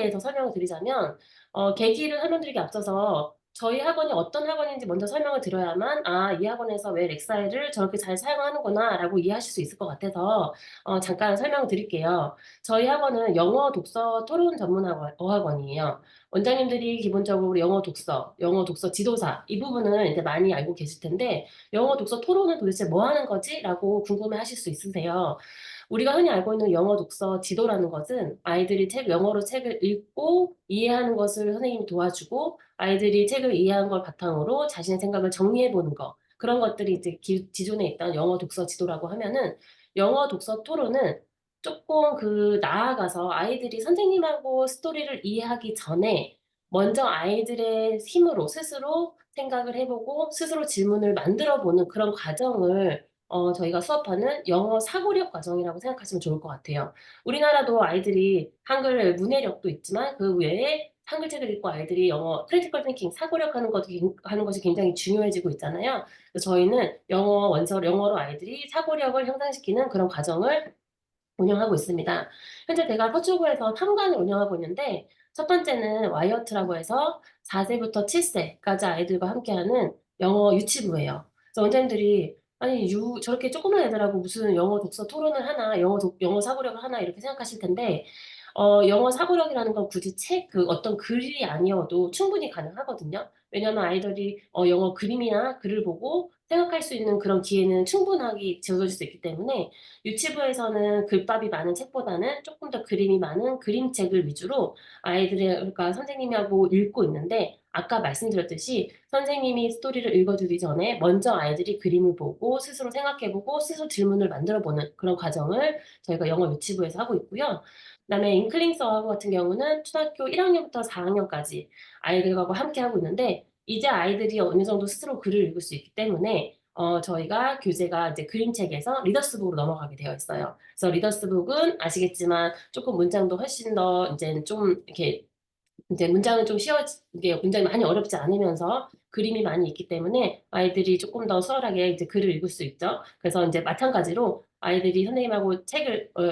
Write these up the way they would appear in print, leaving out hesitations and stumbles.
대해서 설명을 드리자면 계기를 설명드리기 앞서서 저희 학원이 어떤 학원인지 먼저 설명을 드려야만 '아 이 학원에서 왜 렉사이를 저렇게 잘 사용하는구나.'라고 이해하실 수 있을 것 같아서 잠깐 설명을 드릴게요. 저희 학원은 영어 독서 토론 전문 어학원이에요. 원장님들이 기본적으로 영어 독서, 영어 독서 지도사 이 부분은 이제 많이 알고 계실 텐데 '영어 독서 토론은 도대체 뭐 하는 거지?'라고 궁금해하실 수 있으세요. 우리가 흔히 알고 있는 영어 독서 지도라는 것은 아이들이 영어로 책을 읽고 이해하는 것을 선생님이 도와주고 아이들이 책을 이해한 걸 바탕으로 자신의 생각을 정리해 보는 거 그런 것들이 이제 기존에 있던 영어 독서 지도라고 하면은 영어 독서 토론은 쪼끔 나아가서 아이들이 선생님하고 스토리를 이해하기 전에 먼저 아이들의 힘으로 스스로 생각을 해 보고 스스로 질문을 만들어 보는 그런 과정을 저희가 수업하는 영어 사고력 과정이라고 생각하시면 좋을 것 같아요. 우리나라도 아이들이 한글 문해력도 있지만 그 외에 한글 책을 읽고 아이들이 영어 크리티컬 띵킹 사고력 하는 것이 굉장히 중요해지고 있잖아요. 그래서 저희는 영어로 아이들이 사고력을 향상시키는 그런 과정을 운영하고 있습니다. 현재 제가 서초구에서 3 관을 운영하고 있는데 첫 번째는 와이어트라고 해서 4 세부터 7 세까지 아이들과 함께하는 영어 유치부예요. 그래서 원장님들이 '아니 저렇게 조그만 애들하고 무슨 영어 독서 토론을 하나, 영어 사고력을 하나.' 이렇게 생각하실 텐데 영어 사고력이라는 건 굳이 어떤 글이 아니어도 충분히 가능하거든요. 왜냐하면 아이들이 영어 그림이나 글을 보고 생각할 수 있는 그런 기회는 충분하게 주어질 수 있기 때문에 유치부에서는 글밥이 많은 책보다는 쪼끔 더 그림이 많은 그림책을 위주로 그러니까 선생님하고 읽고 있는데 아까 말씀드렸듯이 선생님이 스토리를 읽어 주기 전에 먼저 아이들이 그림을 보고 스스로 생각해 보고 스스로 질문을 만들어 보는 그런 과정을 저희가 영어 유치부에서 하고 있고요. 그다음에 잉클링스 어학 같은 경우는 초등학교 1 학년부터 4 학년까지 아이들하고 함께 하고 있는데 이제 아이들이 어느 정도 스스로 글을 읽을 수 있기 때문에 저희가 교재가 이제 그림책에서 리더스북으로 넘어가게 되어 있어요. 그래서 리더스북은 아시겠지만 쪼끔 문장도 훨씬 더 인제는 좀 이렇게 인제 문장은 좀 이게 문장이 많이 어렵지 않으면서 그림이 많이 있기 때문에 아이들이 쪼끔 더 수월하게 이제 글을 읽을 수 있죠. 그래서 인제 마찬가지로 아이들이 선생님하고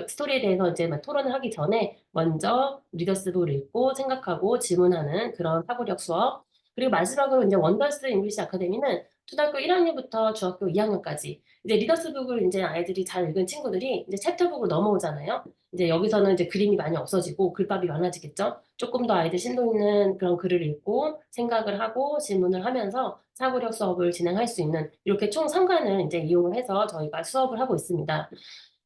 스토리에 대해서 이제 막 토론을 하기 전에 먼저 리더스북을 읽고 생각하고 질문하는 그런 사고력 수업. 그리고 마지막으로 인제 원더스 잉글리시 아카데미는 초등학교 1 학년부터 중학교 2 학년까지 이제 리더스북을 인제 아이들이 잘 읽은 친구들이 이제 챕터북으로 넘어오잖아요. 이제 여기서는 이제 그림이 많이 없어지고 글밥이 많아지겠죠. 쪼끔 더 아이들 심도 있는 그런 글을 읽고 생각을 하고 질문을 하면서 사고력 수업을 진행할 수 있는 이렇게 총 3 관을 인제 이용을 해서 저희가 수업을 하고 있습니다.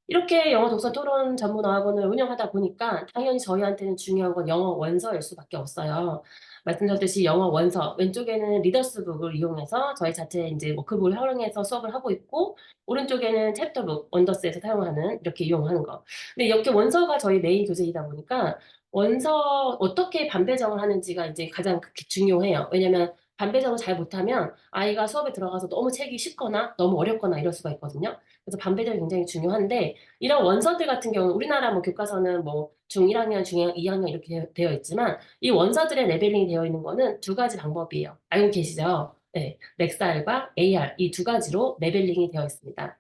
이렇게 영어 독서 토론 전문 어학원을 운영하다 보니까 당연히 저희한테는 중요한 건 영어 원서일 수밖에 없어요. 말씀드렸듯이 영어 원서 왼쪽에는 리더스북을 이용해서 저희 자체 인제 워크북을 활용해서 수업을 하고 있고 오른쪽에는 챕터북 원더스에서 사용하는 이렇게 이용하는 거. 근데 이렇게 원서가 저희 메인 교재이다 보니까 원서 어떻게 반배정을 하는지가 이제 가장 중요해요. 왜냐면 반배정을 잘 못하면 아이가 수업에 들어가서 너무 책이 쉽거나 너무 어렵거나 이럴 수가 있거든요. 그래서 반배정이 굉장히 중요한데 이런 원서들 같은 경우는 우리나라 교과서는 중1 학년, 중 2 학년 이렇게 되어 있지만 이 원서들의 레벨링이 되어 있는 거는 2 가지 방법이에요. 알고 계시죠? 네. 렉사일과 AR 이 2 가지로 레벨링이 되어 있습니다.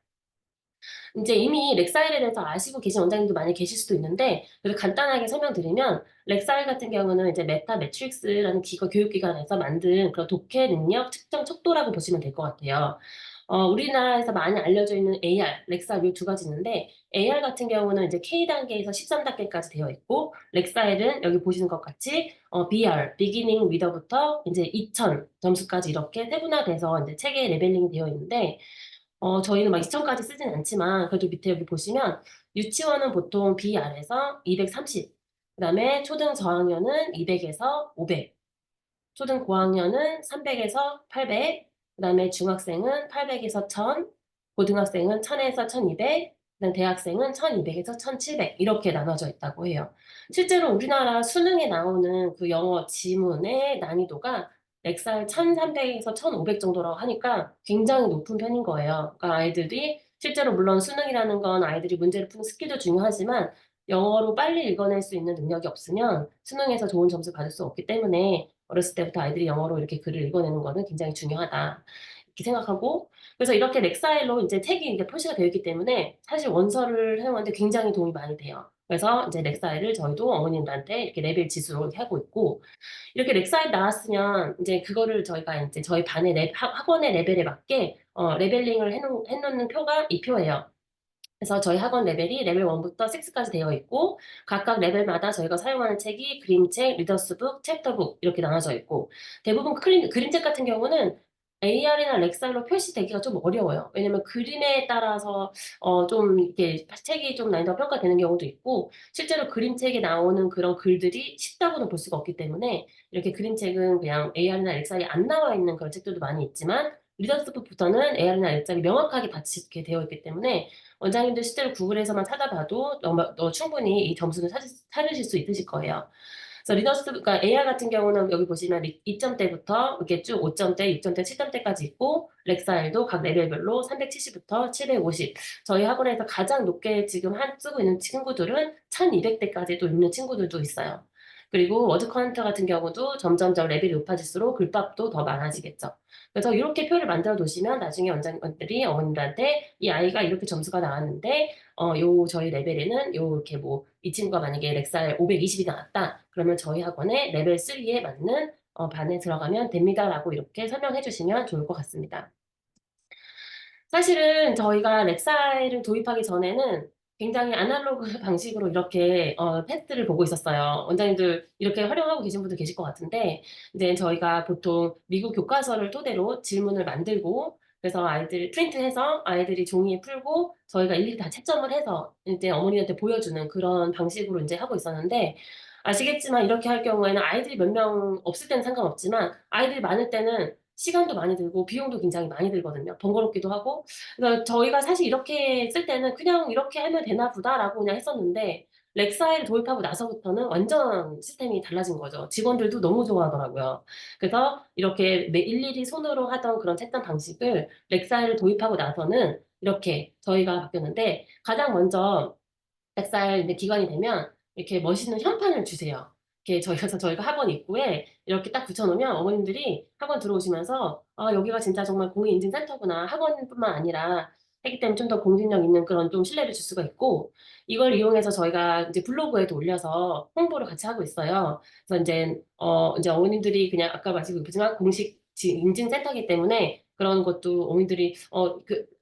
인제 이미 렉사일에 대해서 아시고 계신 원장님도 많이 계실 수도 있는데 그래도 간단하게 설명드리면 렉사일 같은 경우는 이제 메타 매트릭스라는 교육기관에서 만든 그런 독해 능력 측정 척도라고 보시면 될 것 같아요. 우리나라에서 많이 알려져 있는 AR, 렉사일 요 2 가지 있는데 AR 같은 경우는 이제 K 단계에서 13 단계까지 되어 있고 렉사일은 여기 보시는 것 같이 BR, 비기닝 리더부터 인제 2000 점수까지 이렇게 세분화돼서 인제 책의 레벨링이 되어 있는데 저희는 막 2000 까지 쓰진 않지만 그래도 밑에 여기 보시면 유치원은 보통 BR에서 230 그다음에 초등 저학년은 200 에서 500 초등 고학년은 300 에서 800 그다음에 중학생은 800 에서 1000 고등학생은 1000 에서 1200 그다음에 대학생은 1200 에서 1700 이렇게 나눠져 있다고 해요. 실제로 우리나라 수능에 나오는 그 영어 지문의 난이도가 엑셀 1300 에서 1500 정도라고 하니까 굉장히 높은 편인 거예요. 그러니까 아이들이 실제로 물론 수능이라는 건 아이들이 문제를 푸는 스킬도 중요하지만 영어로 빨리 읽어낼 수 있는 능력이 없으면 수능에서 좋은 점수를 받을 수 없기 때문에 어렸을 때부터 아이들이 영어로 이렇게 글을 읽어내는 거는 굉장히 중요하다. 이렇게 생각하고 그래서 이렇게 렉사일로 인제 책이 이제 표시가 되어 있기 때문에 사실 원서를 사용하는데 굉장히 도움이 많이 돼요. 그래서 이제 렉사이를 저희도 어머님들한테 이렇게 레벨 지수로 하고 있고, 이렇게 렉사이 나왔으면 이제 그거를 저희가 이제 저희 반의 학원의 레벨에 맞게 레벨링을 해놓는 표가 이 표예요. 그래서 저희 학원 레벨이 레벨 1부터 6까지 되어 있고, 각각 레벨마다 저희가 사용하는 책이 그림책, 리더스북, 챕터북 이렇게 나눠져 있고, 대부분 그림책 같은 경우는 AR이나 렉살로 표시되기가 좀 어려워요. 왜냐면 그림에 따라서 좀 이렇게 책이 좀 난이도가 평가되는 경우도 있고, 실제로 그림책에 나오는 그런 글들이 쉽다고는 볼 수가 없기 때문에 이렇게 그림책은 그냥 AR이나 렉살이 안 나와 있는 그런 책들도 많이 있지만, 리더스북부터는 AR이나 렉살이 명확하게 받치게 되어 있기 때문에 원장님들 실제로 구글에서만 찾아봐도 충분히 이 점수를 찾으실 수 있으실 거예요. 그래서 그러니까 AR 같은 경우는 여기 보시면 2점대부터 이렇게 쭉 5점대, 6점대, 7점대까지 있고, 렉사일도 각 레벨별로 370부터 750. 저희 학원에서 가장 높게 지금 쓰고 있는 친구들은 1200대까지 또 있는 친구들도 있어요. 그리고 워드 카운터 같은 경우도 점점점 레벨이 높아질수록 글밥도 더 많아지겠죠. 그래서 이렇게 표를 만들어 놓으시면 나중에 원장님들이 어머님들한테 이 아이가 이렇게 점수가 나왔는데 요 저희 레벨에는 요 이렇게 뭐 이 친구가 만약에 렉살 520이 나왔다. 그러면 저희 학원의 레벨 3에 맞는 반에 들어가면 됩니다라고 이렇게 설명해 주시면 좋을 것 같습니다. 사실은 저희가 렉사이를 도입하기 전에는 굉장히 아날로그 방식으로 이렇게 패스를 보고 있었어요. 원장님들 이렇게 활용하고 계신 분들 계실 것 같은데, 이제 저희가 보통 미국 교과서를 토대로 질문을 만들고, 그래서 아이들 프린트해서 아이들이 종이에 풀고 저희가 일일이 다 채점을 해서 이제 어머니한테 보여주는 그런 방식으로 이제 하고 있었는데, 아시겠지만 이렇게 할 경우에는 아이들이 몇 명 없을 때는 상관없지만 아이들이 많을 때는 시간도 많이 들고 비용도 굉장히 많이 들거든요. 번거롭기도 하고. 그래서 저희가 사실 이렇게 쓸 때는 '그냥 이렇게 하면 되나 보다.'라고 그냥 했었는데, 렉사이를 도입하고 나서부터는 완전 시스템이 달라진 거죠. 직원들도 너무 좋아하더라고요. 그래서 이렇게 일일이 손으로 하던 그런 채점 방식을 렉사이를 도입하고 나서는 이렇게 저희가 바뀌었는데, 가장 먼저 100살 이제 기간이 되면 이렇게 멋있는 현판을 주세요. 이렇게 저희가 학원 입구에 이렇게 딱 붙여 놓으면 어머님들이 학원 들어오시면서 '아 여기가 진짜 정말 공인인증센터구나.' 학원뿐만 아니라 하기 때문에 좀 더 공신력 있는 그런 좀 신뢰를 줄 수가 있고, 이걸 이용해서 저희가 이제 블로그에도 올려서 홍보를 같이 하고 있어요. 그래서 인제 어머님들이 그냥 아까 말씀드렸지만 공식 인증센터이기 때문에 그런 것도 어머님들이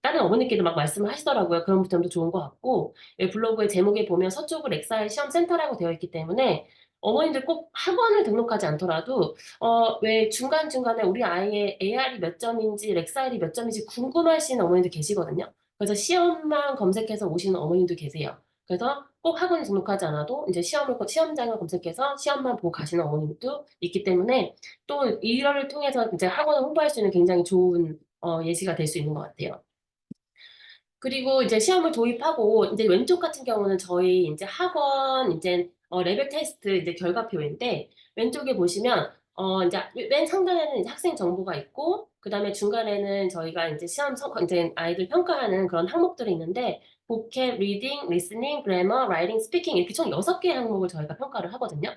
다른 어머니께도 막 말씀을 하시더라고요. 그런 점도 좋은 것 같고, 예, 블로그의 제목에 보면 서초구 렉사이 시험센터라고 되어 있기 때문에 어머님들 꼭 학원을 등록하지 않더라도 왜 중간중간에 우리 아이의 AR이 몇 점인지 렉사일이 몇 점인지 궁금하신 어머님들 계시거든요. 그래서 시험만 검색해서 오시는 어머님도 계세요. 그래서 꼭 학원에 등록하지 않아도 인제 시험장을 검색해서 시험만 보고 가시는 어머님도 있기 때문에, 또 이거를 통해서 이제 학원을 홍보할 수 있는 굉장히 좋은 예시가 될 수 있는 것 같아요. 그리고 이제 시험을 도입하고 인제 왼쪽 같은 경우는 저희 인제 학원 인제 레벨 테스트 이제 결과표인데, 왼쪽에 보시면 인제 맨 상단에는 이제 학생 정보가 있고, 그다음에 중간에는 저희가 인제 시험 인제 아이들 평가하는 그런 항목들이 있는데, 보캡, 리딩, 리스닝, 그래머, 라이팅, 스피킹 이렇게 총 6개 항목을 저희가 평가를 하거든요.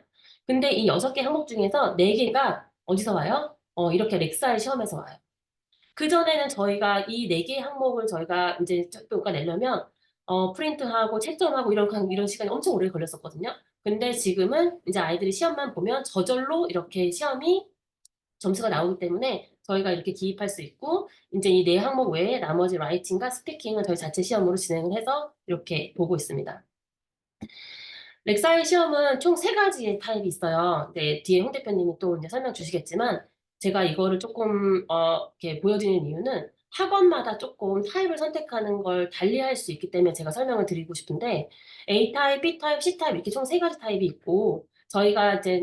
근데 이 6개 항목 중에서 4 개가 어디서 와요? 이렇게 렉사이 시험에서 와요. 그전에는 저희가 이 4 개의 항목을 저희가 인제 평가 내려면 프린트하고 채점하고 이런 시간이 엄청 오래 걸렸었거든요. 근데 지금은 인제 아이들이 시험만 보면 저절로 이렇게 시험이 점수가 나오기 때문에 저희가 이렇게 기입할 수 있고, 인제 이 4 항목 외에 나머지 라이팅과 스피킹은 저희 자체 시험으로 진행을 해서 이렇게 보고 있습니다. 렉사이 시험은 총 3 가지의 타입이 있어요. 네, 뒤에 홍 대표님이 또 인제 설명 주시겠지만, 제가 이거를 쪼끔 이렇게 보여드리는 이유는 학원마다 쪼끔 타입을 선택하는 걸 달리할 수 있기 때문에 제가 설명을 드리고 싶은데, A 타입, B 타입, C 타입 이렇게 총 3 가지 타입이 있고, 저희가 이제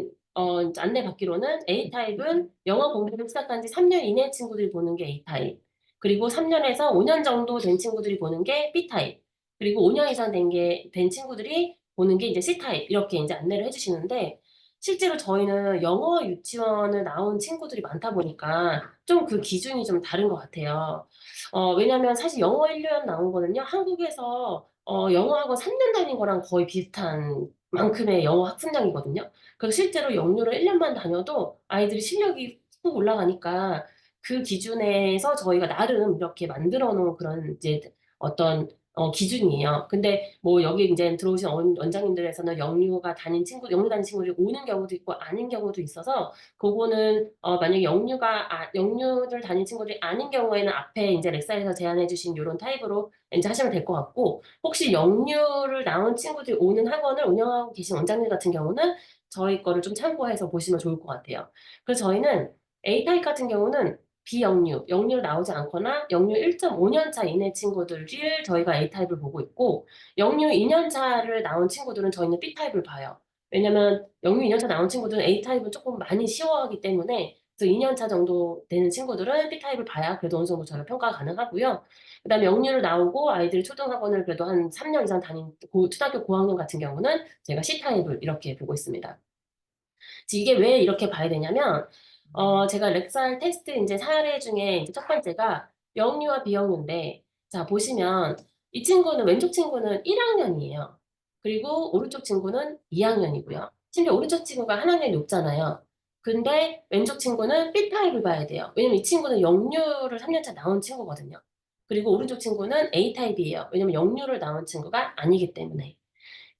인제 안내받기로는 A 타입은 영어 공부를 시작한 지 3년 이내 친구들이 보는 게 A 타입, 그리고 3 년에서 5년 정도 된 친구들이 보는 게 B 타입, 그리고 5년 이상 된 친구들이 보는 게 이제 C타입 이렇게 인제 안내를 해 주시는데, 실제로 저희는 영어 유치원을 나온 친구들이 많다 보니까 좀 그 기준이 좀 다른 것 같아요. 왜냐면 사실 영어 1 년 나온 거는요, 한국에서 영어 학원 3년 다닌 거랑 거의 비슷한 만큼의 영어 학습량이거든요. 그래서 실제로 영유를 1 년만 다녀도 아이들이 실력이 훅 올라가니까, 그 기준에서 저희가 나름 이렇게 만들어 놓은 그런 이제 어떤 기준이에요. 근데 뭐 여기 이제 들어오신 원장님들에서는 영유 다닌 친구들이 오는 경우도 있고 아닌 경우도 있어서 그거는 만약에 영유를 다닌 친구들이 아닌 경우에는 앞에 이제 렉사에서 제안해 주신 요런 타입으로 이제 하시면 될 것 같고 혹시 영유를 나온 친구들이 오는 학원을 운영하고 계신 원장님 같은 경우는 저희 거를 좀 참고해서 보시면 좋을 것 같아요. 그래서 저희는 A타입 같은 경우는 영유로 나오지 않거나 영유 1.5년 차 이내 친구들을 저희가 A타입을 보고 있고 영유 2년 차를 나온 친구들은 저희는 B타입을 봐요. 왜냐면 영유 2년 차 나온 친구들은 A타입은 조금 많이 쉬워하기 때문에 그래서 2년 차 정도 되는 친구들은 B타입을 봐야 그래도 어느 정도 저희가 평가가 가능하고요. 그다음에 영유를 나오고 아이들이 초등학원을 그래도 한 3년 이상 다닌 초등학교 고학년 같은 경우는 제가 C타입을 이렇게 보고 있습니다. 이게 왜 이렇게 봐야 되냐면, 제가 렉살 테스트 이제 사례 중에 이제 첫 번째가 영유와 비영유인데, 자, 보시면 이 친구는, 왼쪽 친구는 1학년이에요. 그리고 오른쪽 친구는 2학년이고요. 심지어 오른쪽 친구가 한 학년이 높잖아요. 근데 왼쪽 친구는 B타입을 봐야 돼요. 왜냐면 이 친구는 영유를 3년차 나온 친구거든요. 그리고 오른쪽 친구는 A타입이에요. 왜냐면 영유를 나온 친구가 아니기 때문에.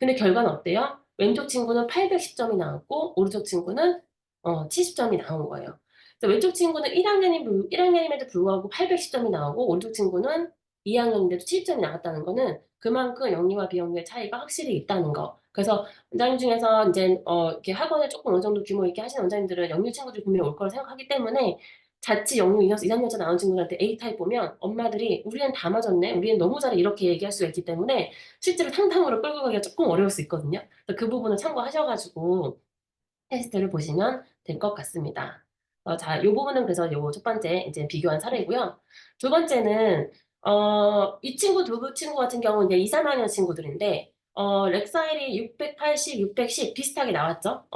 근데 결과는 어때요? 왼쪽 친구는 810점이 나왔고 오른쪽 친구는 70점이 나온 거예요. 그래서 왼쪽 친구는 1학년임에도 불구하고 810점이 나오고 오른쪽 친구는 2학년인데도 70점이 나왔다는 거는 그만큼 영유와 비영유의 차이가 확실히 있다는 거. 그래서 원장님 중에서 이제 이렇게 학원을 조금 어느 정도 규모 있게 하시는 원장님들은 영유 친구들이 분명히 올 거라 생각하기 때문에 자칫 영유 2, 3년차 나온 친구들한테 A타입 보면 엄마들이 우리는 다 맞았네, 우리는 너무 잘해 이렇게 얘기할 수가 있기 때문에 실제로 상담으로 끌고 가기가 조금 어려울 수 있거든요. 그래서 그 부분을 참고하셔가지고 테스트를 보시면 될 것 같습니다. 자, 이 부분은 그래서 요 첫 번째 이제 비교한 사례고요. 두 번째는 이 두 친구 같은 경우는 이제 2, 3학년 친구들인데 렉사일이 680, 610 비슷하게 나왔죠.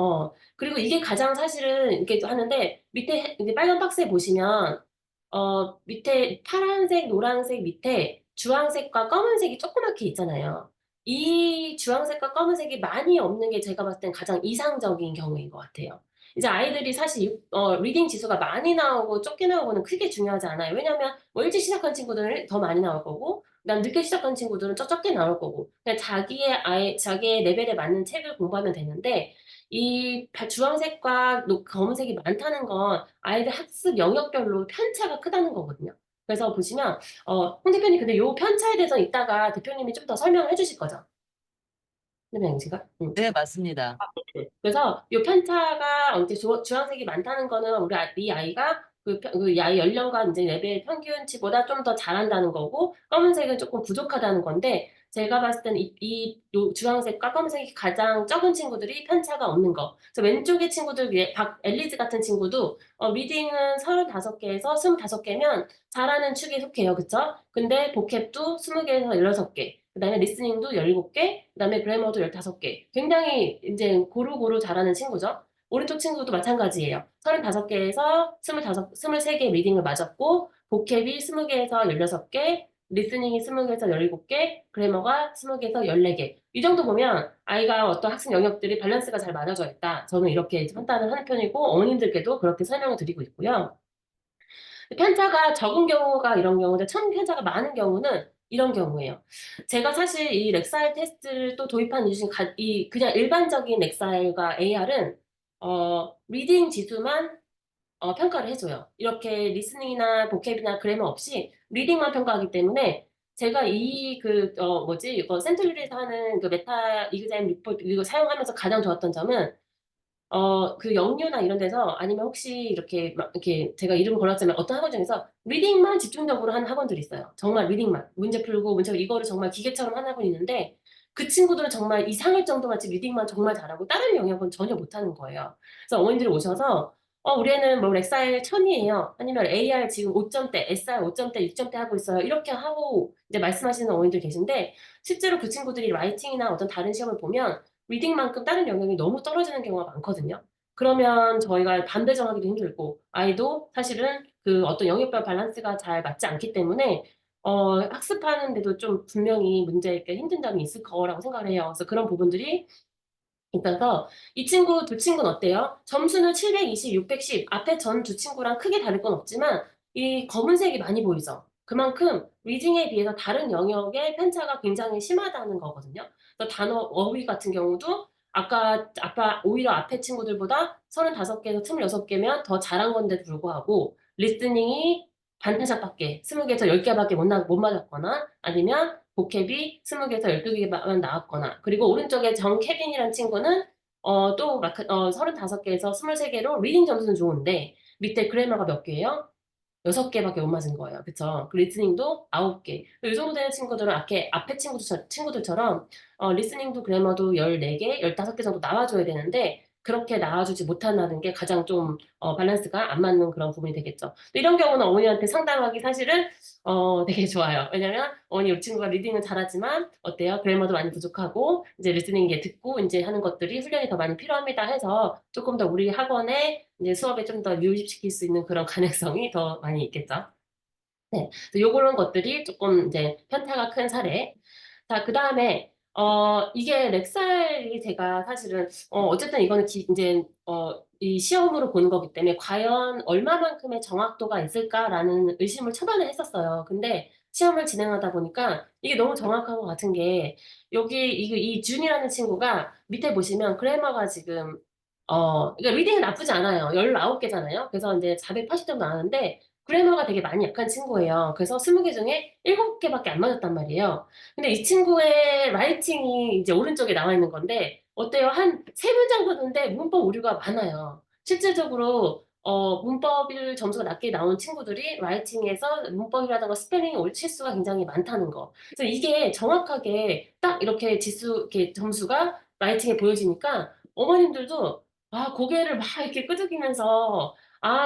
그리고 이게 가장 사실은 이렇게 하는데 밑에 이제 빨간 박스에 보시면 밑에 파란색, 노란색 밑에 주황색과 검은색이 조그맣게 있잖아요. 이 주황색과 검은색이 많이 없는 게 제가 봤을 땐 가장 이상적인 경우인 것 같아요. 이제 아이들이 사실 리딩 지수가 많이 나오고 적게 나오고는 크게 중요하지 않아요. 왜냐하면 뭐 일찍 시작한 친구들은 더 많이 나올 거고, 그다음 늦게 시작한 친구들은 적게 나올 거고, 그냥 자기의 레벨에 맞는 책을 공부하면 되는데, 이 주황색과 검은색이 많다는 건 아이들 학습 영역별로 편차가 크다는 거거든요. 그래서 보시면 홍 대표님 근데 요 편차에 대해서 이따가 대표님이 좀 더 설명을 해주실 거죠? 대표님 제가? 네, 맞습니다. 네. 그래서 이 편차가 이제 주황색이 많다는 거는 이 아이가 그 아이 연령과 이제 레벨 평균치보다 좀 더 잘한다는 거고 검은색은 조금 부족하다는 건데 제가 봤을 때는 요 주황색과 검은색이 가장 적은 친구들이 편차가 없는 거. 그래서 왼쪽의 친구들 위에 엘리즈 같은 친구도 리딩은 35개에서 25개면 잘하는 축에 속해요. 그쵸? 근데 보캡도 20개에서 16개. 그다음에 리스닝도 17개, 그다음에 그래머도 15개. 굉장히 이제 고루고루 잘하는 친구죠. 오른쪽 친구도 마찬가지예요. 35개에서 23개 리딩을 맞았고, 보캡이 20개에서 16개, 리스닝이 20개에서 17개, 그래머가 20개에서 14개. 이 정도 보면 아이가 어떤 학습 영역들이 밸런스가 잘 맞아져 있다. 저는 이렇게 판단을 하는 편이고, 어머님들께도 그렇게 설명을 드리고 있고요. 편차가 적은 경우가 이런 경우인데 편차가 많은 경우는 이런 경우예요. 제가 사실 이 렉사일 테스트를 또 도입한 이유 중에 그냥 일반적인 렉사일과 AR은 리딩 지수만 평가를 해줘요. 이렇게 리스닝이나 보캡이나 그래머 없이 리딩만 평가하기 때문에 제가 이거 센트럴에서 하는 그 메타 이그자임 리포트 이거 사용하면서 가장 좋았던 점은 그 영유나 이런 데서 아니면 혹시 이렇게 막 이렇게 제가 이름 골랐지만 어떤 학원 중에서 리딩만 집중적으로 하는 학원들이 있어요. 정말 리딩만. 문제 풀고 이거를 정말 기계처럼 하는 학원이 있는데 그 친구들은 정말 이상할 정도같이 리딩만 정말 잘하고 다른 영역은 전혀 못하는 거예요. 그래서 어머님들이 오셔서 우리 애는 뭐 렉사일 1000이에요. 아니면 AR 지금 5점대, SR 5점대, 6점대 하고 있어요. 이렇게 하고 이제 말씀하시는 어머님들 계신데 실제로 그 친구들이 라이팅이나 어떤 다른 시험을 보면 리딩만큼 다른 영역이 너무 떨어지는 경우가 많거든요. 그러면 저희가 반배 정하기도 힘들고 아이도 사실은 그 어떤 영역별 밸런스가 잘 맞지 않기 때문에 학습하는데도 좀 분명히 문제 있게 힘든 점이 있을 거라고 생각을 해요. 그래서 그런 부분들이 있어서 이 친구 두 친구는 어때요? 점수는 720, 610 앞에 전 두 친구랑 크게 다를 건 없지만 이 검은색이 많이 보이죠? 그만큼 리딩에 비해서 다른 영역의 편차가 굉장히 심하다는 거거든요. 그래서 단어 어휘 같은 경우도 아까 오히려 앞에 친구들보다 35개에서 26개면 더 잘한 건데도 불구하고 리스닝이 반타작밖에 20개에서 10개밖에 못 맞았거나 아니면 보캡이 20개에서 12개만 나왔거나 그리고 오른쪽에 정케빈이라는 친구는 또 35개에서 23개로 리딩 점수는 좋은데 밑에 그래머가 몇 개예요? 6개밖에 못 맞은 거예요. 그쵸? 그 리스닝도 9개. 이 정도 되는 친구들은 앞에 친구들처럼, 리스닝도 그래머도 14개, 15개 정도 나와줘야 되는데, 그렇게 나와주지 못한다는 게 가장 좀, 밸런스가 안 맞는 그런 부분이 되겠죠. 이런 경우는 어머니한테 상담하기 사실은, 되게 좋아요. 왜냐면, 어머니 이 친구가 리딩은 잘하지만, 어때요? 그래머도 많이 부족하고, 이제 리스닝 이게 듣고, 이제 하는 것들이 훈련이 더 많이 필요합니다 해서, 조금 더 우리 학원에 이제 수업에 좀 더 유입시킬 수 있는 그런 가능성이 더 많이 있겠죠. 네. 요런 것들이 조금 이제 편차가 큰 사례. 자, 그다음에 이게 렉살이 제가 사실은 어쨌든 이거는 이제 이 시험으로 보는 거기 때문에 과연 얼마만큼의 정확도가 있을까라는 의심을 초반에 했었어요. 근데 시험을 진행하다 보니까 이게 너무 정확한 것 같은 게 여기 이 준이라는 친구가 밑에 보시면 그래머가 지금 그러니까 리딩은 나쁘지 않아요. 19개잖아요. 그래서 이제 480 정도 나왔는데 그래머가 되게 많이 약한 친구예요. 그래서 20개 중에 7개밖에 안 맞았단 말이에요. 근데 이 친구의 라이팅이 이제 오른쪽에 나와 있는 건데 어때요? 한 세 문장 보는데 문법 오류가 많아요. 실질적으로 문법일 점수가 낮게 나온 친구들이 라이팅에서 문법이라든가 스페링 실수가 굉장히 많다는 거. 그래서 이게 정확하게 딱 이렇게 이렇게 점수가 라이팅에 보여지니까 어머님들도 고개를 막 이렇게 끄덕이면서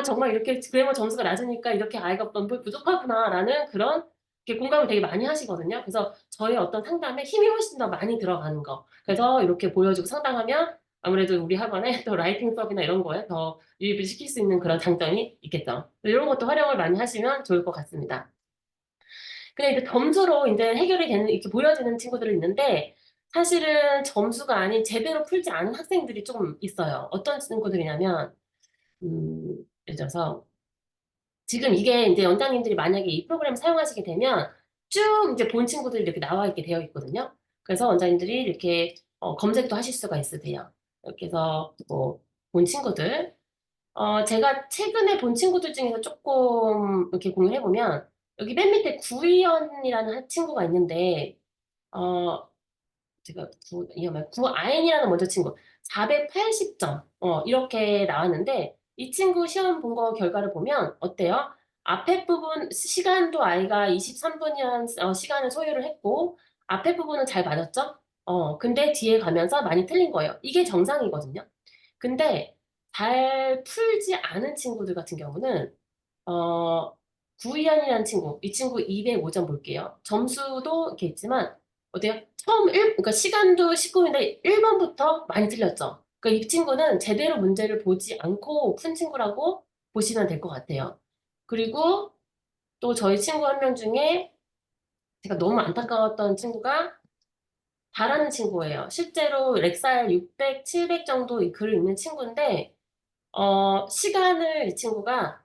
정말 이렇게 그래머 점수가 낮으니까 이렇게 아이가 문법이 부족하구나라는 그런 이렇게 공감을 되게 많이 하시거든요. 그래서 저의 어떤 상담에 힘이 훨씬 더 많이 들어가는 거. 그래서 이렇게 보여주고 상담하면 아무래도 우리 학원에 또 라이팅 수업이나 이런 거에 더 유입을 시킬 수 있는 그런 장점이 있겠죠. 이런 것도 활용을 많이 하시면 좋을 것 같습니다. 근데 이제 점수로 이제 해결이 되는, 이렇게 보여지는 친구들이 있는데, 사실은 점수가 아닌 제대로 풀지 않은 학생들이 조금 있어요. 어떤 친구들이냐면, 예를 들어서, 지금 이게 이제 원장님들이 만약에 이 프로그램을 사용하시게 되면 쭉 이제 본 친구들이 이렇게 나와 있게 되어 있거든요. 그래서 원장님들이 이렇게 검색도 하실 수가 있으세요. 이렇게 해서 뭐 본 친구들 제가 최근에 본 친구들 중에서 조금 이렇게 공유해 보면 여기 맨 밑에 구이연이라는 친구가 있는데 어 제가 구아인이라는 먼저 친구 480점 이렇게 나왔는데 이 친구 시험 본 거 결과를 보면 어때요? 앞에 부분 시간도 아이가 23분이라는 시간을 소요를 했고 앞에 부분은 잘 맞았죠? 근데 뒤에 가면서 많이 틀린 거예요. 이게 정상이거든요. 근데 잘 풀지 않은 친구들 같은 경우는 어 구이현이라는 친구, 이 친구 205점 볼게요. 점수도 이렇게 있지만 어때요? 그러니까 시간도 19분인데 1번부터 많이 틀렸죠. 그러니까 이 친구는 제대로 문제를 보지 않고 푼 친구라고 보시면 될 것 같아요. 그리고 또 저희 친구 한 명 중에 제가 너무 안타까웠던 친구가 잘하는 친구예요. 실제로 렉살 600, 700 정도 이 글을 읽는 친구인데 시간을 이 친구가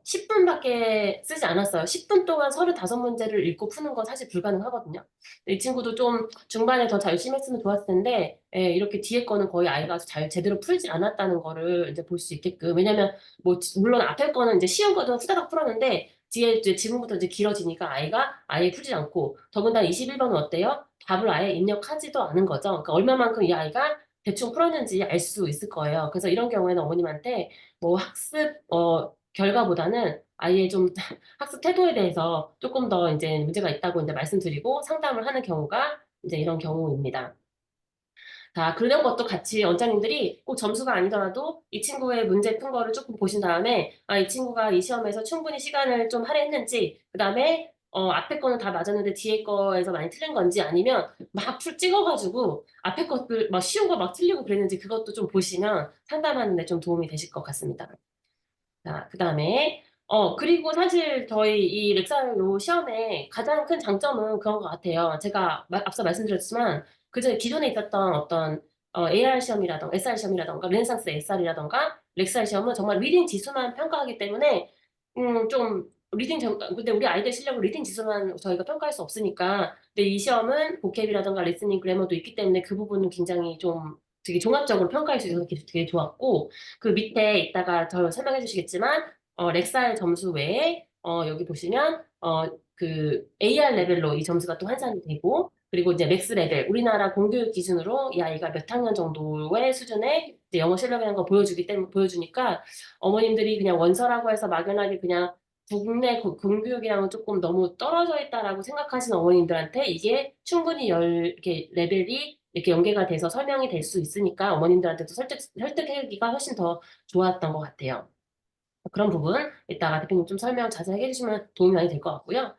10분밖에 쓰지 않았어요. 10분 동안 35문제를 읽고 푸는 건 사실 불가능하거든요. 이 친구도 좀 중반에 더 열심히 했으면 좋았을 텐데, 예, 이렇게 뒤에 거는 거의 아이가 잘 제대로 풀지 않았다는 거를 이제 볼 수 있게끔. 왜냐면, 뭐, 물론 앞에 거는 이제 쉬운 거는 후다닥 풀었는데, 뒤에 이제 지금부터 이제 길어지니까 아이가 아예 풀지 않고, 더군다나 21번은 어때요? 답을 아예 입력하지도 않은 거죠. 그러니까 얼마만큼 이 아이가 대충 풀었는지 알 수 있을 거예요. 그래서 이런 경우에는 어머님한테 뭐 학습 결과보다는 아이의 좀 학습 태도에 대해서 조금 더 이제 문제가 있다고 이제 말씀드리고 상담을 하는 경우가 이제 이런 경우입니다. 자, 그런 것도 같이 원장님들이 꼭 점수가 아니더라도 이 친구의 문제 푼 거를 조금 보신 다음에 이 친구가 이 시험에서 충분히 시간을 좀 할애했는지 그다음에 앞에 거는 다 맞았는데 뒤에 거에서 많이 틀린 건지 아니면 막 찍어가지고 앞에 것들 막 쉬운 거 막 틀리고 그랬는지 그것도 좀 보시면 상담하는 데 좀 도움이 되실 것 같습니다. 자, 그다음에 그리고 사실 저희 이 렉살 요 시험의 가장 큰 장점은 그런 것 같아요. 제가 앞서 말씀드렸지만 그전에 기존에 있었던 어떤 AR 시험이라든가 SR 시험이라든가 르네상스 SR이라든가 렉살 시험은 정말 리딩 지수만 평가하기 때문에 좀 근데 우리 아이들 실력을 리딩 지수만 저희가 평가할 수 없으니까. 근데 이 시험은 보캡이라든가 리스닝, 그래머도 있기 때문에 그 부분은 굉장히 좀 되게 종합적으로 평가할 수 있어서 되게 좋았고, 그 밑에 이따가 더 설명해 주시겠지만, 렉사의 점수 외에, 여기 보시면, 그 AR 레벨로 이 점수가 또 환산이 되고, 그리고 이제 맥스 레벨, 우리나라 공교육 기준으로 이 아이가 몇 학년 정도의 수준의 이제 영어 실력이라는 걸 보여주니까, 어머님들이 그냥 원서라고 해서 막연하게 그냥 국내 공교육이랑은 조금 너무 떨어져 있다라고 생각하시는 어머님들한테 이게 충분히 이렇게 레벨이 이렇게 연계가 돼서 설명이 될 수 있으니까 어머님들한테도 설득하기가 훨씬 더 좋았던 것 같아요. 그런 부분 이따가 대표님 좀 설명 자세하게 해주시면 도움이 많이 될 것 같고요.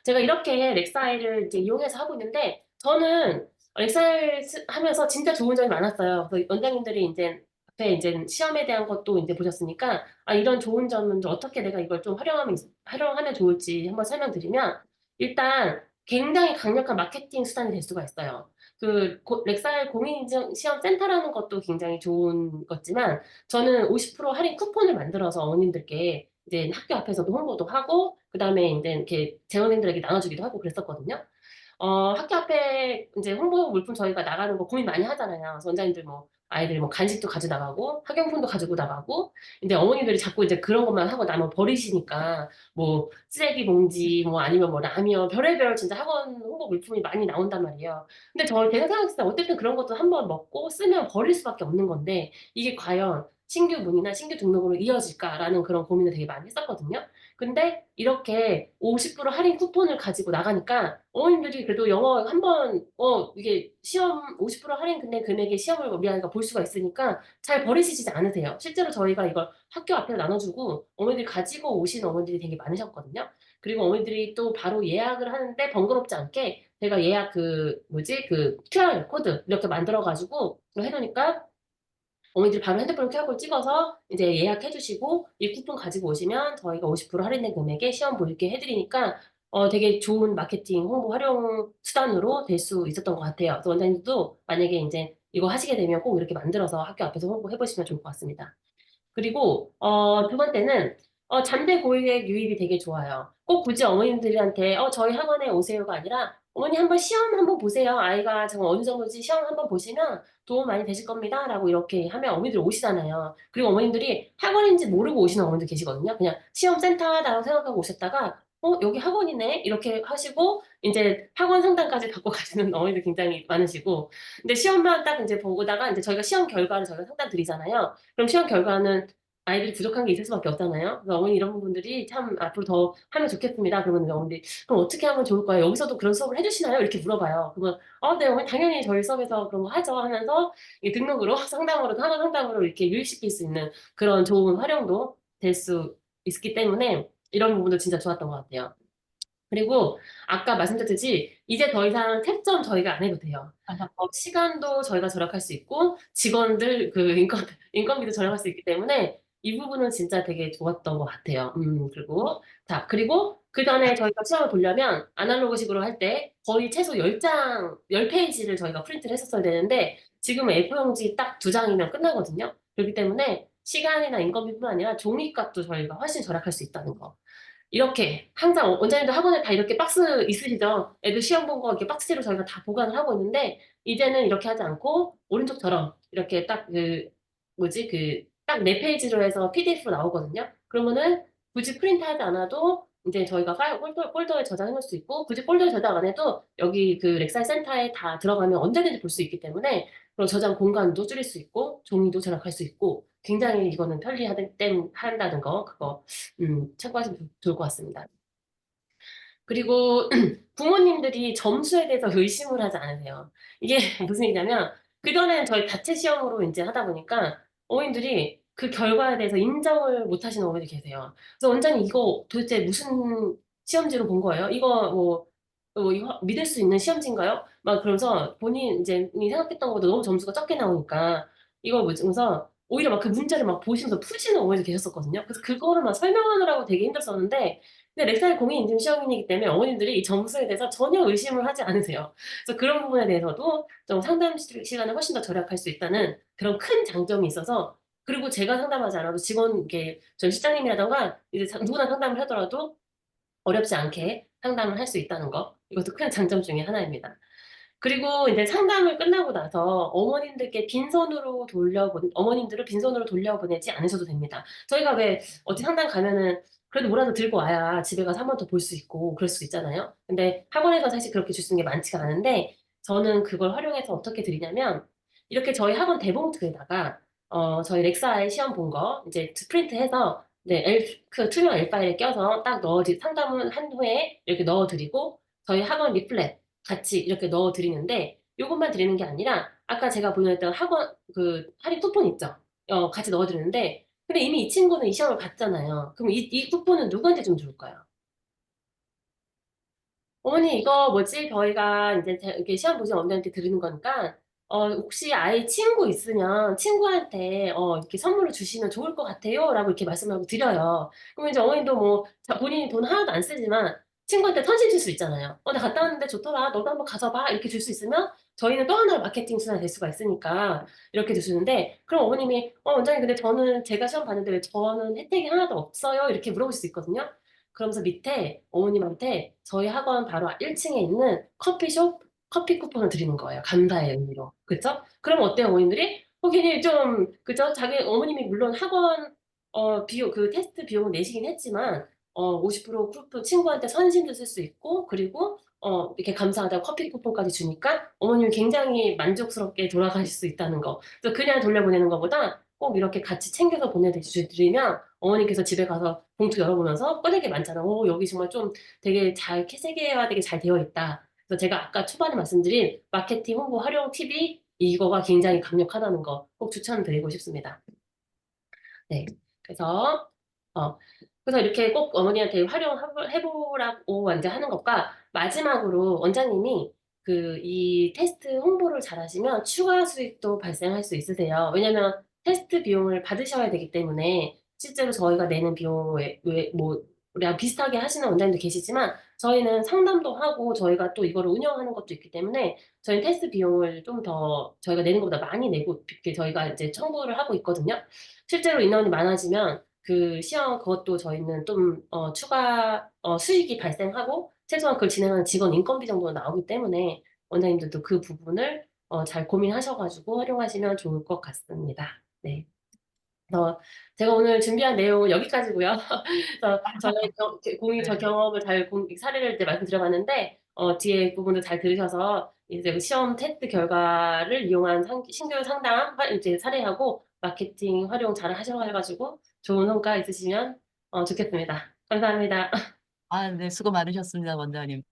제가 이렇게 렉사이를 이제 이용해서 하고 있는데, 저는 렉사이 하면서 진짜 좋은 점이 많았어요. 그래서 원장님들이 이제 앞에 이제 시험에 대한 것도 이제 보셨으니까, 아, 이런 좋은 점은 좀 어떻게 내가 이걸 좀 활용하면 좋을지 한번 설명드리면, 일단 굉장히 강력한 마케팅 수단이 될 수가 있어요. 렉사이 공인인증 시험 센터라는 것도 굉장히 좋은 거지만, 저는 50% 할인 쿠폰을 만들어서 어머님들께 이제 학교 앞에서도 홍보도 하고, 그다음에 이제 이렇게 재원생들에게 나눠주기도 하고 그랬었거든요. 학교 앞에 이제 홍보 물품 저희가 나가는 거 고민 많이 하잖아요. 그래서 원장님들 뭐 아이들 뭐 간식도 가져 나가고 학용품도 가지고 나가고, 근데 어머님들이 자꾸 이제 그런 것만 하고 나면 버리시니까 뭐 쓰레기 봉지 뭐 아니면 뭐 라면 별의별 진짜 학원 홍보 물품이 많이 나온단 말이에요. 근데 제가 생각했을 때 어쨌든 그런 것도 한번 먹고 쓰면 버릴 수밖에 없는 건데, 이게 과연 신규 문의나 신규 등록으로 이어질까라는 그런 고민을 되게 많이 했었거든요. 근데 이렇게 50% 할인 쿠폰을 가지고 나가니까 어머님들이 그래도 영어 한번 이게 시험 50% 할인 금액의 시험을 우리 아이가 볼 수가 있으니까 잘 버리시지 않으세요. 실제로 저희가 이걸 학교 앞에 나눠주고 어머니들이 가지고 오신 어머니들이 되게 많으셨거든요. 그리고 어머니들이 또 바로 예약을 하는데 번거롭지 않게 제가 예약 그 QR 코드 이렇게 만들어가지고 해놓으니까 어머니들이 바로 핸드폰 QR코드 찍어서 이제 예약해 주시고 이 쿠폰 가지고 오시면 저희가 50% 할인된 금액에 시험 보게 해드리니까 되게 좋은 마케팅 홍보 활용 수단으로 될 수 있었던 것 같아요. 그래서 원장님도 만약에 이제 이거 하시게 되면 꼭 이렇게 만들어서 학교 앞에서 홍보해 보시면 좋을 것 같습니다. 그리고 두 번째는 잠재 고객 유입이 되게 좋아요. 꼭 굳이 어머님들한테 저희 학원에 오세요가 아니라 어머니 한번 시험 한번 보세요. 아이가 정말 어느 정도인지 시험 한번 보시면 도움 많이 되실 겁니다. 라고 이렇게 하면 어머니들 오시잖아요. 그리고 어머님들이 학원인지 모르고 오시는 어머니들 계시거든요. 그냥 시험 센터라고 생각하고 오셨다가 여기 학원이네 이렇게 하시고 이제 학원 상담까지 받고 가시는 어머니들 굉장히 많으시고, 근데 시험만 딱 이제 보다가 이제 저희가 시험 결과를 저희가 상담 드리잖아요. 그럼 시험 결과는 아이들이 부족한 게 있을 수밖에 없잖아요. 그래서 어머니 이런 부분들이 참 앞으로 더 하면 좋겠습니다. 그러면 어머니들이 그럼 어떻게 하면 좋을까요? 여기서도 그런 수업을 해주시나요? 이렇게 물어봐요. 그러면 네 어머니 당연히 저희 수업에서 그런 거 하죠 하면서 이게 등록으로 상담으로 학원 상담으로 이렇게 유입시킬 수 있는 그런 좋은 활용도 될 수 있기 때문에 이런 부분도 진짜 좋았던 것 같아요. 그리고 아까 말씀드렸듯이 이제 더 이상 채점 저희가 안 해도 돼요. 시간도 저희가 절약할 수 있고 직원들 인건비도 절약할 수 있기 때문에 이 부분은 진짜 되게 좋았던 것 같아요. 그리고 그 전에 저희가 시험을 보려면 아날로그식으로 할 때 거의 최소 10장, 10페이지를 저희가 프린트를 했었어야 되는데 지금은 A4용지 딱 2장이면 끝나거든요. 그렇기 때문에 시간이나 인건비뿐만 아니라 종이값도 저희가 훨씬 절약할 수 있다는 거. 이렇게 항상 원장님도 학원에 다 이렇게 박스 있으시죠? 애들 시험 본 거 이렇게 박스로 저희가 다 보관을 하고 있는데, 이제는 이렇게 하지 않고 오른쪽처럼 이렇게 딱 딱 4페이지로 해서 PDF로 나오거든요. 그러면은 굳이 프린트하지 않아도 이제 저희가 파일 폴더에 저장해 놓을 수 있고, 굳이 폴더에 저장 안 해도 여기 그 렉사이 센터에 다 들어가면 언제든지 볼 수 있기 때문에 그런 저장 공간도 줄일 수 있고 종이도 절약할 수 있고 굉장히 이거는 한다는 거 그거 참고하시면 좋을 것 같습니다. 그리고 부모님들이 점수에 대해서 의심을 하지 않으세요. 이게 무슨 얘기냐면 그전에는 저희 자체 시험으로 이제 하다 보니까 어머님들이 그 결과에 대해서 인정을 못 하시는 어머니들이 계세요. 그래서 원장님 이거 도대체 무슨 시험지로 본 거예요? 이거 이거 믿을 수 있는 시험지인가요? 막 그러면서 본인 이제 생각했던 것보다 너무 점수가 적게 나오니까 이거 뭐면서 오히려 막 그 문제를 막 보시면서 푸시는 어머니도 계셨었거든요. 그래서 그거를 막 설명하느라고 되게 힘들었었는데, 근데 렉사이 공인인증 시험이기 때문에 어머님들이 이 점수에 대해서 전혀 의심을 하지 않으세요. 그래서 그런 부분에 대해서도 좀 상담 시간을 훨씬 더 절약할 수 있다는 그런 큰 장점이 있어서 그리고 제가 상담하지 않아도 직원 이렇게 저희 실장님이라든가 이제 누구나 상담을 하더라도 어렵지 않게 상담을 할 수 있다는 거. 이것도 큰 장점 중에 하나입니다. 그리고 이제 상담을 끝나고 나서 어머님들께 빈손으로 어머님들을 빈손으로 돌려보내지 않으셔도 됩니다. 저희가 왜 어디 상담 가면은 그래도 뭐라도 들고 와야 집에 가서 한 번 더 볼 수 있고 그럴 수 있잖아요. 근데 학원에서 사실 그렇게 줄 수 있는 게 많지가 않은데 저는 그걸 활용해서 어떻게 드리냐면 이렇게 저희 학원 대봉투에다가 저희 렉사의 시험 본 거 이제 프린트해서 네, 그 투명 L 파일에 껴서 딱 상담을 한 후에 이렇게 넣어드리고 저희 학원 리플렛 같이 이렇게 넣어드리는데 요것만 드리는 게 아니라 아까 제가 보내드렸던 학원 그 할인 쿠폰 있죠? 같이 넣어드리는데 근데 이미 이 친구는 이 시험을 봤잖아요. 그럼 이 쿠폰은 누구한테 좀 줄까요? 어머니 이거 뭐지? 저희가 이제 이렇게 시험 보신 어머니한테 드리는 거니까 혹시 아이 친구 있으면 친구한테 이렇게 선물을 주시면 좋을 것 같아요라고 이렇게 말씀하고 드려요. 그럼 이제 어머니도 뭐 본인이 돈 하나도 안 쓰지만 친구한테 턴신 줄 수 있잖아요. 나 갔다 왔는데 좋더라. 너도 한번 가져봐. 이렇게 줄 수 있으면 저희는 또 하나의 마케팅 수단이 될 수가 있으니까 이렇게 주시는데 그럼 어머님이 원장님 근데 저는 제가 시험 봤는데 왜 저는 혜택이 하나도 없어요? 이렇게 물어볼 수 있거든요. 그러면서 밑에 어머님한테 저희 학원 바로 1층에 있는 커피숍 커피 쿠폰을 드리는 거예요. 감사의 의미로. 그쵸? 그럼 어때요, 어머님들이? 괜히 좀, 그죠? 자기 어머님이 물론 학원, 비용, 그 테스트 비용을 내시긴 했지만, 50% 쿠폰 친구한테 선심도 쓸 수 있고, 그리고, 이렇게 감사하다고 커피 쿠폰까지 주니까 어머님이 굉장히 만족스럽게 돌아가실 수 있다는 거. 그래서 그냥 돌려보내는 것보다 꼭 이렇게 같이 챙겨서 보내드리면 어머니께서 집에 가서 봉투 열어보면서 꺼내게 많잖아. 여기 정말 좀 되게 잘, 세계화되게 잘 되어 있다. 그래서 제가 아까 초반에 말씀드린 마케팅 홍보 활용 팁이 이거가 굉장히 강력하다는 거 꼭 추천드리고 싶습니다. 네. 그래서, 어, 그래서 이렇게 꼭 어머니한테 활용해보라고 이제 하는 것과 마지막으로 원장님이 이 테스트 홍보를 잘하시면 추가 수익도 발생할 수 있으세요. 왜냐면 테스트 비용을 받으셔야 되기 때문에 실제로 저희가 내는 비용에 뭐 우리랑 비슷하게 하시는 원장님도 계시지만 저희는 상담도 하고 저희가 또 이거를 운영하는 것도 있기 때문에 저희 테스트 비용을 좀 더 저희가 내는 것보다 많이 내고 이렇게 저희가 이제 청구를 하고 있거든요. 실제로 인원이 많아지면 그 시험 그것도 저희는 좀 추가 수익이 발생하고 최소한 그걸 진행하는 직원 인건비 정도가 나오기 때문에 원장님들도 그 부분을 잘 고민하셔가지고 활용하시면 좋을 것 같습니다. 네. 제가 오늘 준비한 내용은 여기까지고요. 저의 공익적 네. 경험을 사례를 이제 말씀드려봤는데 뒤에 부분을 잘 들으셔서 이제 시험 테스트 결과를 이용한 신규 상담 이제 사례하고 마케팅 활용 잘 하셔가지고 좋은 성과 있으시면 좋겠습니다. 감사합니다. 네. 수고 많으셨습니다, 원장님.